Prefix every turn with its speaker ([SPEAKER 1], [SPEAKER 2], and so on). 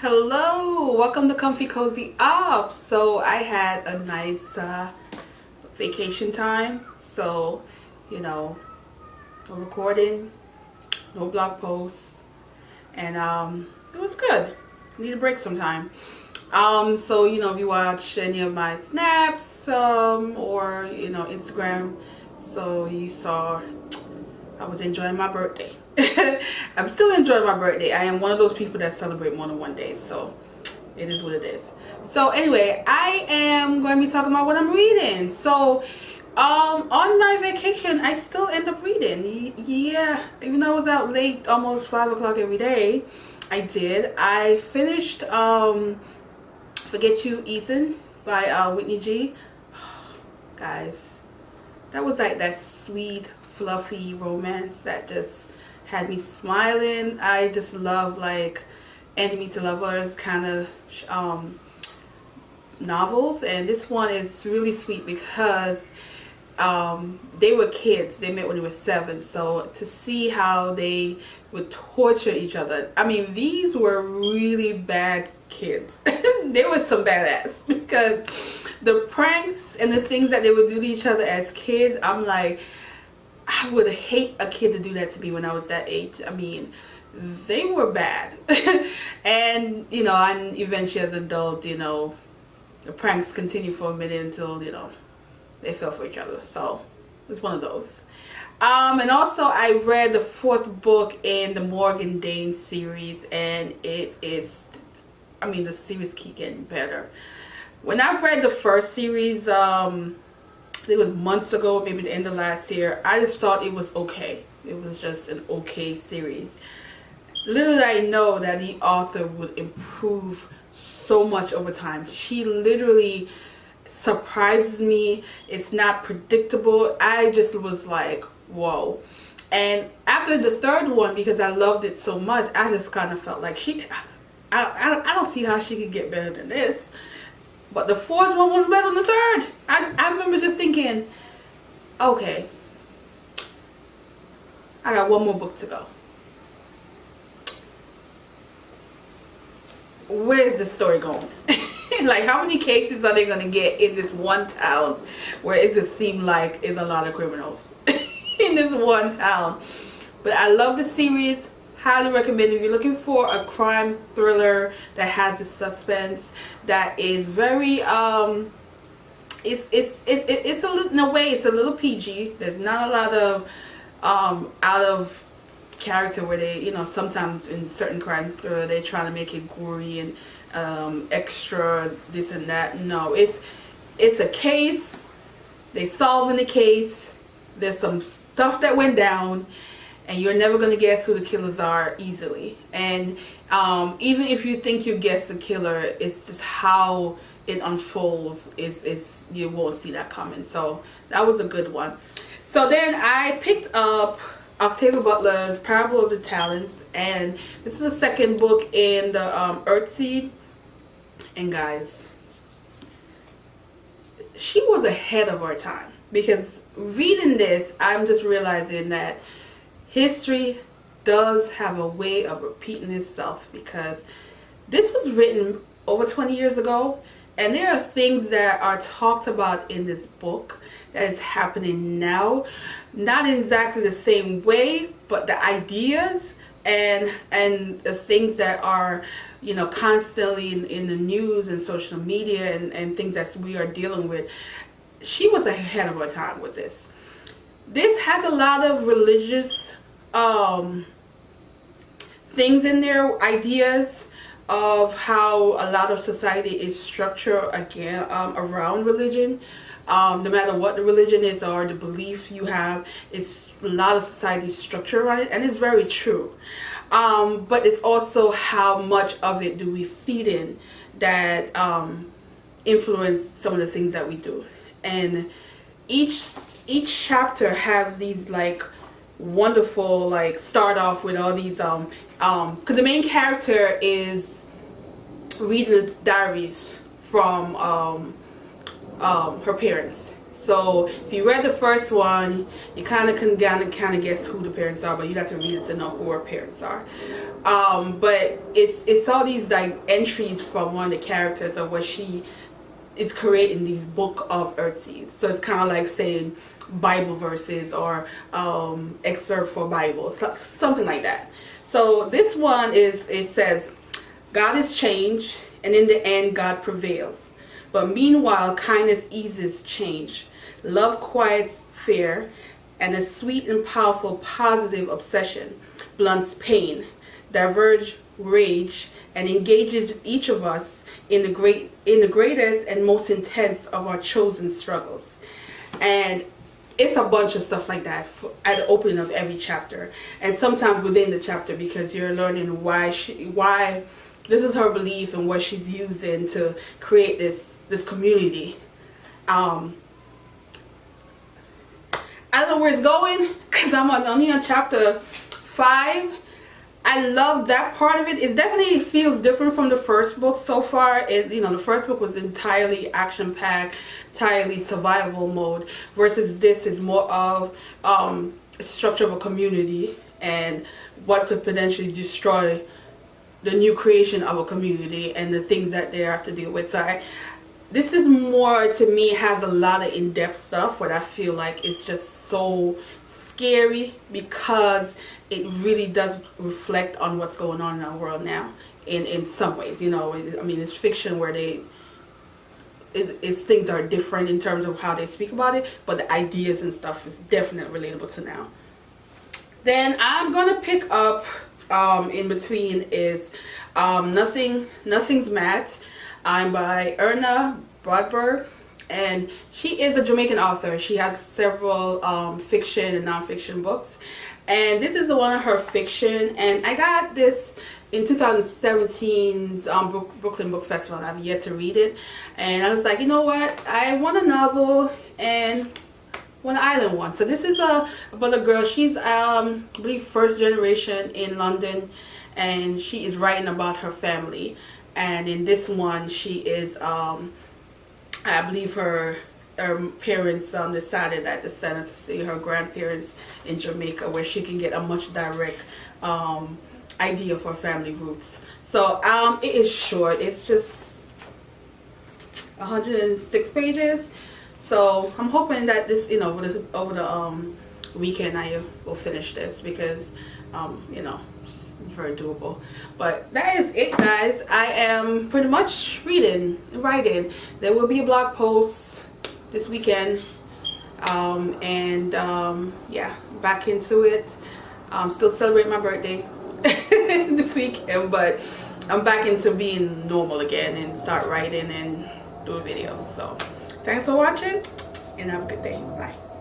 [SPEAKER 1] Hello, welcome to Comfy Cozy Up. So I had a nice vacation time. So, no recording, no blog posts, and it was good. Need a break sometime. So if you watch any of my snaps or Instagram, so you saw I was enjoying my birthday. I'm still enjoying my birthday. I am one of those people that celebrate more than one day, so it is what it is. So anyway, I am going to be talking about what I'm reading. So on my vacation, I still end up reading. Yeah, even though I was out late, almost 5 o'clock every day, I finished Forget You, Ethan by Whitney G. Guys, that was like that sweet, fluffy romance that just had me smiling. I just love like enemy to lovers kind of novels, and this one is really sweet because they were kids. They met when they were 7, so to see how they would torture each other. I mean, these were really bad kids. They were some badass because the pranks and the things that they would do to each other as kids, I'm like, I would hate a kid to do that to me when I was that age. I mean, they were bad. And and eventually as an adult, the pranks continued for a minute until they fell for each other. So it's one of those. And also I read the 4th book in the Morgan Dane series, and it is, I mean, the series keep getting better. When I read the first series, I think it was months ago, maybe the end of last year, I just thought it was okay. It was just an okay series. Little did I know that the author would improve so much over time. She literally surprises me. It's not predictable. I just was like, whoa. And after the 3rd one, because I loved it so much, I just kind of felt like I don't see how she could get better than this. But the 4th one was better than the 3rd. I remember just thinking, okay, I got one more book to go. Where is this story going? Like, how many cases are they going to get in this one town where it just seemed like it's a lot of criminals in this one town? But I love the series. Highly recommend if you're looking for a crime thriller that has a suspense that is very it's a little, in a way it's a little PG. There's not a lot of out of character where they sometimes in certain crime thriller they try to make it gory and extra this and that. No, it's a case. They solving the case. There's some stuff that went down, and you're never going to guess who the killers are easily. And even if you think you guess the killer, it's just how it unfolds is you won't see that coming. So that was a good one. So then I picked up Octavia Butler's Parable of the Talents, and this is the 2nd book in the Earthseed. And guys, she was ahead of her time, because reading this, I'm just realizing that history does have a way of repeating itself, because this was written over 20 years ago, and there are things that are talked about in this book that is happening now. Not exactly the same way, but the ideas and the things that are constantly in the news and social media and things that we are dealing with. She was ahead of her time with this. This has a lot of religious things in there, ideas of how a lot of society is structured again around religion. No matter what the religion is or the belief you have, it's a lot of society's structure around it, and it's very true. But it's also how much of it do we feed in that influence some of the things that we do. And each chapter have these like wonderful, like, start off with all these because the main character is reading the diaries from her parents. So if you read the first one, you kind of can kind of guess who the parents are, but you have to read it to know who her parents are. But it's all these like entries from one of the characters of what she is creating these book of Earthseeds. So it's kind of like saying Bible verses or excerpt for Bible, something like that. So this one it says, God is change, and in the end God prevails. But meanwhile kindness eases change. Love quiets fear, and a sweet and powerful positive obsession blunts pain, diverge rage, and engages each of us in the greatest and most intense of our chosen struggles. And it's a bunch of stuff like that at the opening of every chapter, and sometimes within the chapter, because you're learning why this is her belief and what she's using to create this community. I don't know where it's going because I'm only on chapter 5. I love that part of it. It definitely feels different from the first book so far. The first book was entirely action-packed, entirely survival mode, versus this is more of structure of a community and what could potentially destroy the new creation of a community and the things that they have to deal with. So this is more, to me, has a lot of in-depth stuff where I feel like it's just so scary because it really does reflect on what's going on in our world now in some ways. I mean, it's fiction where things are different in terms of how they speak about it, but the ideas and stuff is definitely relatable to now. Then I'm gonna pick up in between is Nothing's Mad. I'm by Erna Brodberg, and she is a Jamaican author. She has several fiction and non-fiction books, and this is one of her fiction, and I got this in 2017's Brooklyn Book Festival, and I've yet to read it. And I was like, you know what, I want a novel and one island one. So this is about a girl. She's I believe first generation in London, and she is writing about her family. And in this one, she is I believe her parents decided that they sent her to see her grandparents in Jamaica, where she can get a much direct idea for family roots. So it is short. It's just 106 pages. So I'm hoping that this, over the weekend I will finish this, because it's very doable. But that is it, guys. I am pretty much writing. There will be a blog post this weekend, yeah, back into it. Still celebrate my birthday this weekend, but I'm back into being normal again and start writing and doing videos. So thanks for watching, and have a good day. Bye.